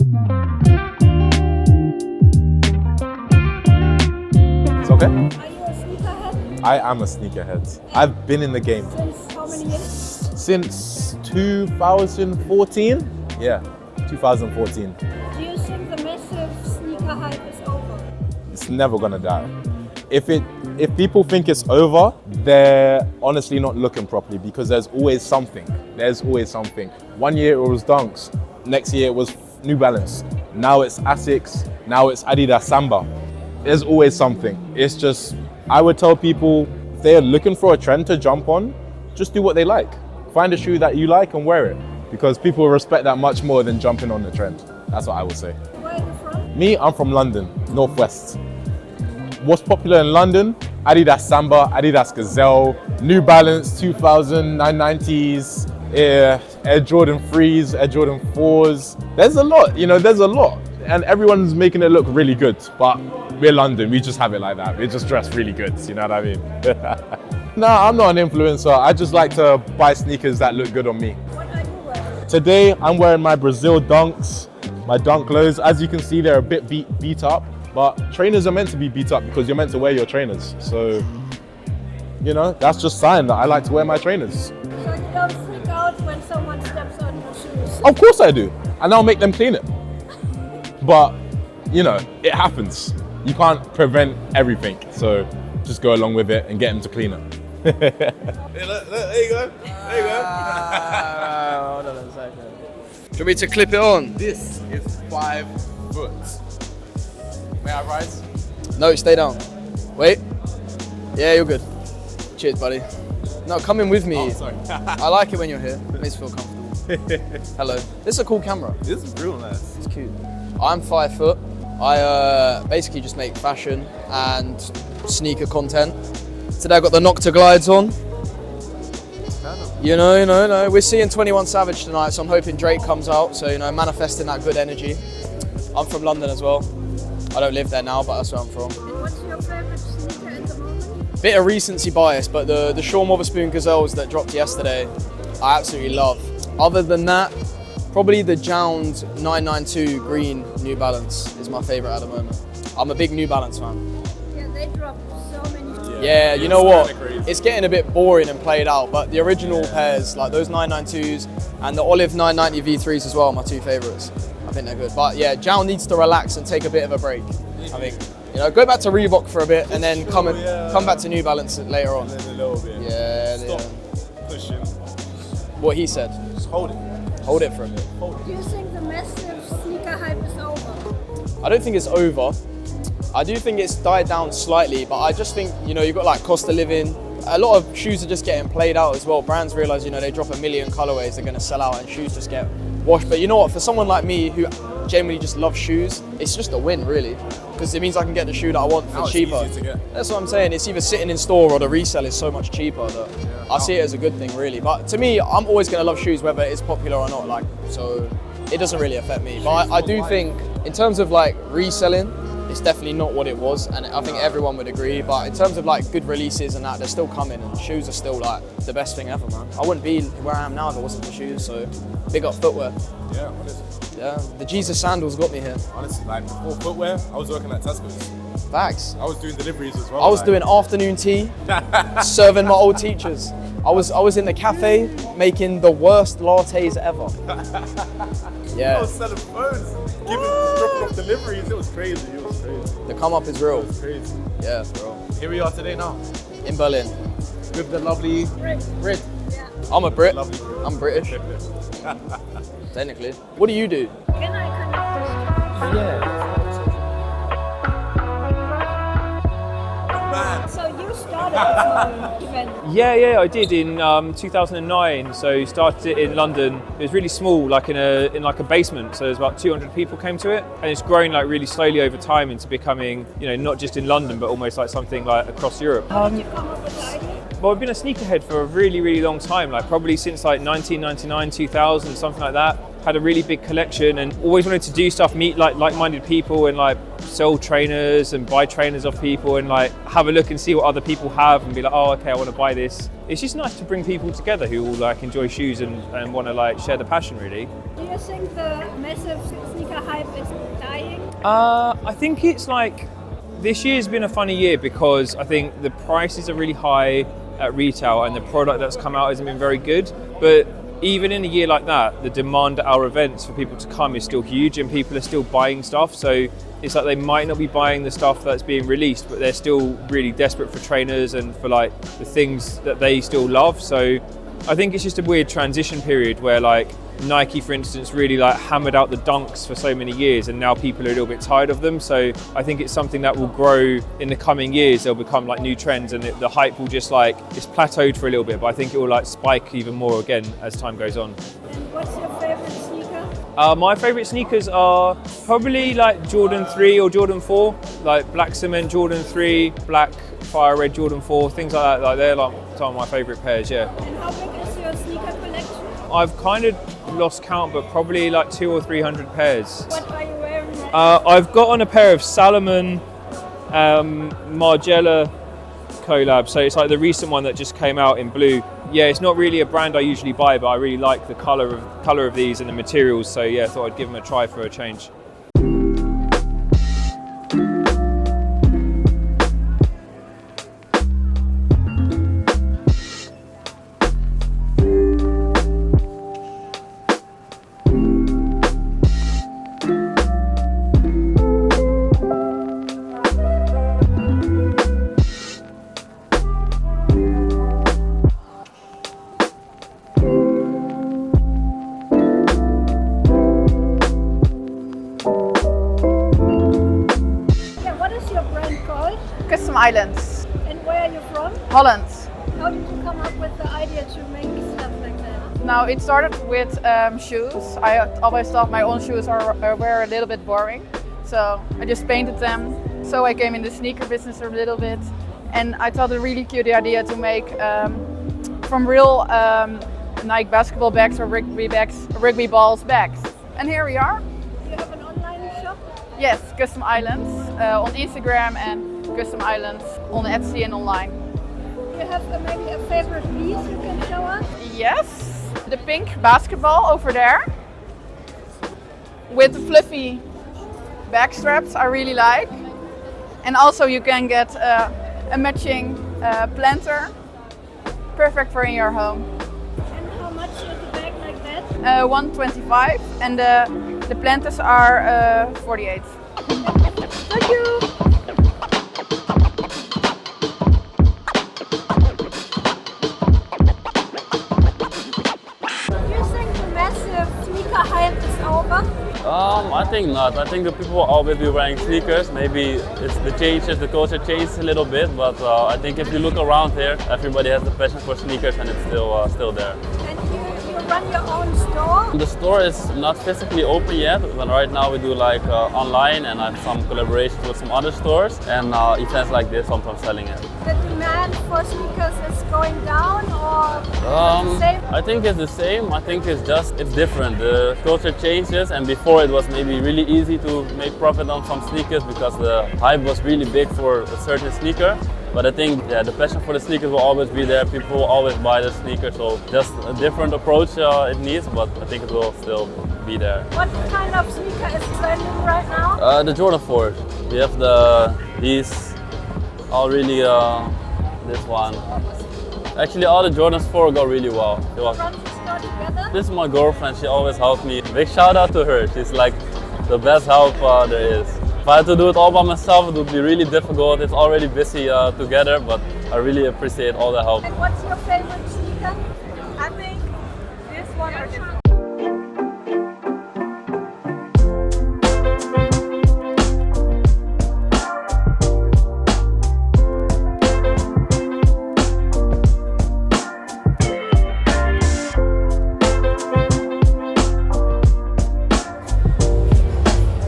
It's okay? Are you a sneakerhead? I am a sneakerhead. I've been in the game Since how many years? since 2014. Yeah, 2014. Do you think the massive sneaker hype is over? It's never gonna die. If people think it's over, they're honestly not looking properly, because there's always something. There's always something. One year it was Dunks, next year it was New Balance. Now it's Asics, now it's Adidas Samba. There's always something. It's just, I would tell people, if they're looking for a trend to jump on, just do what they like. Find a shoe that you like and wear it, because people respect that much more than jumping on the trend. That's what I would say. Where are you from? Me, I'm from London, Northwest. What's popular in London? Adidas Samba, Adidas Gazelle, New Balance 2000, 990s, Air Jordan 3s, Air Jordan 4s. There's a lot, there's a lot. And everyone's making it look really good, but we're London, we just have it like that. We just dress really good, you know what I mean? No, I'm not an influencer. I just like to buy sneakers that look good on me. What are you wearing? Today, I'm wearing my Brazil Dunks, my Dunk Lows. As you can see, they're a bit beat up, but trainers are meant to be beat up because you're meant to wear your trainers. So, that's just a sign that I like to wear my trainers. So you don't freak out when someone steps on your shoes? Of course I do, and I'll make them clean it. But, it happens. You can't prevent everything, so just go along with it and get them to clean it. Hey, look, there you go. There you go. Hold on a second. Do you want me to clip it on? This is 5 foot. May I rise? No, stay down. Wait. Yeah, you're good. Cheers, buddy. No, come in with me. Oh, sorry. I like it when you're here. It makes me feel comfortable. Hello. This is a cool camera. This is real nice. It's cute. I'm 5 foot. I basically just make fashion and sneaker content. Today I got the Nocta glides on. We're seeing 21 Savage tonight, so I'm hoping Drake comes out. So, manifesting that good energy. I'm from London as well. I don't live there now, but that's where I'm from. And what's your favorite sneaker at the moment? Bit of recency bias, but the Sean Wotherspoon Gazelles that dropped yesterday, I absolutely love. Other than that, probably the Jound 992 green New Balance is my favorite at the moment. I'm a big New Balance fan. Yeah, they dropped so many. Yeah, you know what? It's getting a bit boring and played out, but the original pairs, like those 992s and the olive 990 V3s as well, are my two favorites. I think they're good. But yeah, Jound needs to relax and take a bit of a break. I think, go back to Reebok for a bit and then come back to New Balance later on. And then a little bit. Yeah. Pushing. What he said. Just hold it. Hold it for a bit. Do you think the massive sneaker hype is over? I don't think it's over. I do think it's died down slightly, but I just think, you've got like cost of living. A lot of shoes are just getting played out as well. Brands realize, they drop 1 million colorways, they're going to sell out and shoes just get washed. But you know what, for someone like me who genuinely just loves shoes, it's just a win really. Because it means I can get the shoe that I want for cheaper. That's what I'm saying. It's either sitting in store or the resale is so much cheaper that I see it as a good thing really. But to me, I'm always going to love shoes whether it's popular or not. So it doesn't really affect me. But I do think in terms of reselling, it's definitely not what it was, and I think everyone would agree. But in terms of good releases and that, they're still coming, and shoes are still the best thing ever, man. I wouldn't be where I am now if it wasn't for shoes. So big up footwear. Yeah, honestly. Yeah, the Jesus sandals got me here. Honestly, before footwear, I was working at Tesco's. Facts. I was doing deliveries as well. I was doing afternoon tea, serving my old teachers. I was in the cafe making the worst lattes ever. Yeah. I was selling phones, dropping off deliveries. It was crazy. The come up is real. It was crazy. Yeah, it's real. Here we are today now. In Berlin. With the lovely Brit. Yeah. I'm a Brit. Lovely Brit. I'm British. Technically. What do you do? Can I connect this? Yeah. So you started this event? Yeah, I did in 2009. So started it in London. It was really small, in a basement. So there's about 200 people came to it, and it's grown really slowly over time into becoming, not just in London, but almost something across Europe. How did you come up with the idea? Well, I've been a sneakerhead for a really, really long time, probably since 1999, 2000, something like that. had a really big collection and always wanted to do stuff, meet like-minded people and like sell trainers and buy trainers off people and like have a look and see what other people have and be like, oh, okay, I want to buy this. It's just nice to bring people together who all like enjoy shoes and want to like share the passion really. Do you think the massive sneaker hype is dying? I think it's like, this year's been a funny year because I think the prices are really high at retail and the product that's come out hasn't been very good. But even in a year like that, the demand at our events for people to come is still huge and people are still buying stuff. So it's like they might not be buying the stuff that's being released, but they're still really desperate for trainers and for like the things that they still love. So I think it's just a weird transition period where like Nike, for instance, really like hammered out the dunks for so many years and now people are a little bit tired of them. So I think it's something that will grow in the coming years. They'll become like new trends and the hype will just like, it's plateaued for a little bit, but I think it will like spike even more again as time goes on. And what's your favorite sneaker? My favorite sneakers are probably like Jordan 3 or Jordan 4, like black cement Jordan 3, black fire red Jordan 4, things like that. Like they're like some of my favorite pairs, yeah. And how big is your sneaker collection? I've kind of lost count, but probably like 200 or 300 pairs. What are you wearing next? I've got on a pair of Salomon Margiela collab, so it's like the recent one that just came out in blue. Yeah, it's not really a brand I usually buy, but I really like the color of these and the materials, so yeah, I thought I'd give them a try for a change. Islands. And where are you from? Holland. How did you come up with the idea to make stuff like that? Now it started with shoes. I always thought my own shoes were a little bit boring, so I just painted them. So I came in the sneaker business a little bit, and I thought a really cute idea to make from real Nike basketball bags or rugby balls bags. And here we are. Do you have an online shop? Yes, Custom Islands on Instagram and Custom Islands on Etsy and online. Do you have maybe a favorite piece you can show us? Yes, the pink basketball over there with the fluffy back straps I really like. And also you can get a matching planter, perfect for in your home. And how much is a bag like that? 125 and the planters are 48. Thank you! Hype is over? I think not. I think the people will always be wearing sneakers. Maybe it's the culture changes a little bit, but I think if you look around here, everybody has the passion for sneakers and it's still there. And you run your own store? The store is not physically open yet, but right now we do like online and I have some collaborations with some other stores and events like this, sometimes selling it. The demand for sneakers is going down or the same? I think it's the same. I think it's different. The culture changes and before it was maybe really easy to make profit on some sneakers because the hype was really big for a certain sneaker. But I think the passion for the sneakers will always be there. People will always buy the sneakers, so just a different approach it needs, but I think it will still be there. What kind of sneaker is trending right now? The Jordan 4. We have these all really this one. Actually, all the Jordans 4 go really well. This is my girlfriend. She always helps me. Big shout out to her. She's like the best help there is. If I had to do it all by myself, it would be really difficult. It's already busy together, but I really appreciate all the help. And what's your favorite sneaker? I think this one or this one.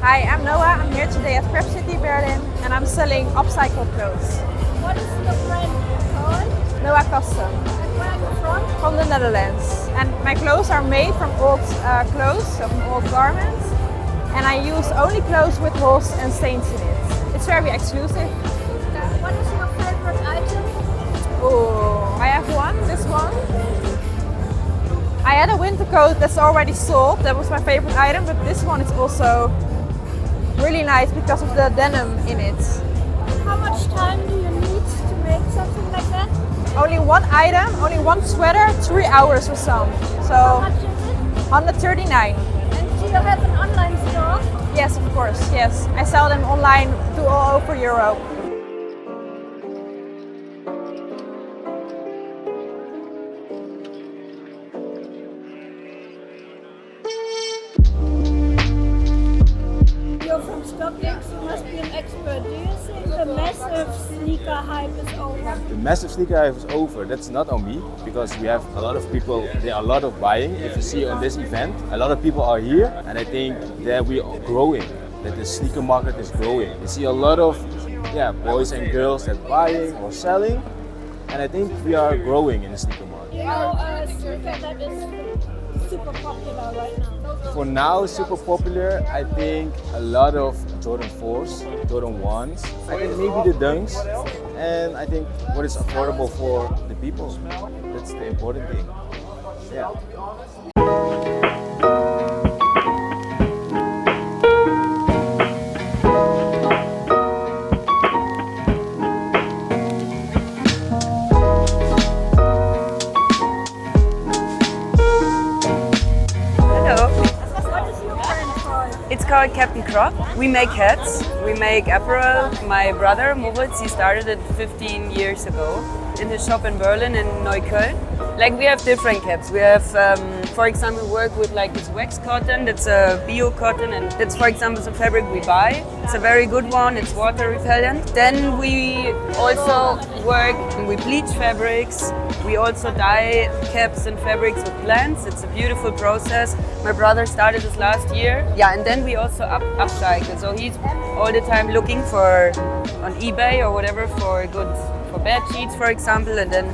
Hi, I'm Noah. I'm here today at Crepe City, Berlin, and I'm selling upcycle clothes. What is your brand called? Noah Custom. And Where are you from? From the Netherlands. And my clothes are made from old clothes, so from old garments. And I use only clothes with holes and stains in it. It's very exclusive. What is your favorite item? Oh, I have one, this one. I had a winter coat that's already sold. That was my favorite item, but this one is also really nice because of the denim in it. How much time do you need to make something like that? Only one item, only one sweater, 3 hours or some. How So much is it? 139. And do you have an online store? Yes, of course, yes. I sell them online to all over Europe. You're from Stockholm, so you must be an expert. Do you think the massive sneaker hype is over? The massive sneaker hype is over. That's not on me because we have a lot of people. There are a lot of buying. If you see on this event, a lot of people are here, and I think that we are growing. That the sneaker market is growing. You see a lot of boys and girls that buying or selling, and I think we are growing in the sneaker market. You know, a sneaker that is super popular right now. For now, super popular. I think a lot of Jordan 4s, Jordan 1s. I think maybe the Dunks, and I think what is affordable for the people. That's the important thing. Yeah. It's called Captain Crop. We make hats, we make apparel. My brother Moritz, he started it 15 years ago in his shop in Berlin in Neukölln. Like we have different caps. We have, for example, work with like this wax cotton. That's a bio cotton, and that's, for example, the fabric we buy. It's a very good one. It's water repellent. Then we also work. We bleach fabrics. We also dye caps and fabrics with plants. It's a beautiful process. My brother started this last year. Yeah, and then we also upcycle. So he's all the time looking for on eBay or whatever for bed sheets, for example, and then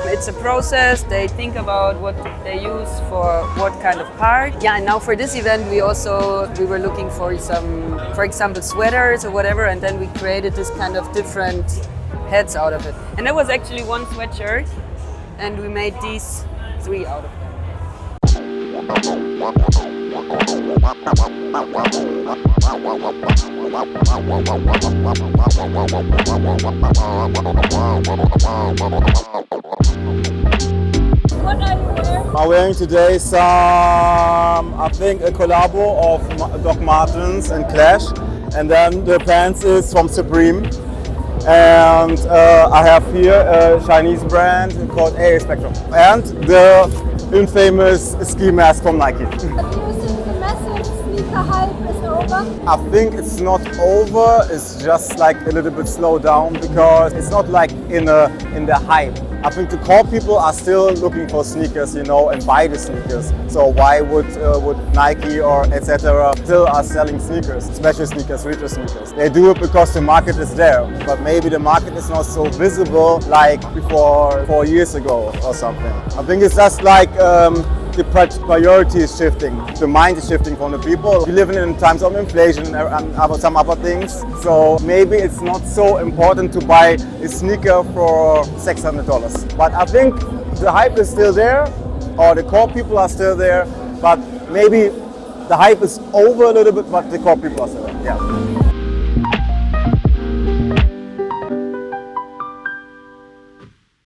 it's a process. They think about what they use for what kind of part. Yeah, and now for this event we were looking for some, for example, sweaters or whatever, and then we created this kind of different hats out of it. And there was actually one sweatshirt, and we made these 3 out of it. What are you wearing? I'm wearing today some, I think, a collabo of Doc Martens and Clash, and then the pants is from Supreme. And I have here a Chinese brand called A Spectrum, and the infamous ski mask from Nike. Do you think the massive sneaker hype is over? I think it's not over, it's just like a little bit slowed down because it's not like in the hype. I think the core people are still looking for sneakers, you know, and buy the sneakers. So why would Nike or etc. still are selling sneakers, special sneakers, retro sneakers? They do it because the market is there, but maybe the market is not so visible like before 4 years ago or something. I think it's just like the priority is shifting, the mind is shifting from the people. We live in times of inflation and some other things, so maybe it's not so important to buy a sneaker for $600. But I think the hype is still there, or the core people are still there, but maybe the hype is over a little bit, but the core people are still there. Yeah.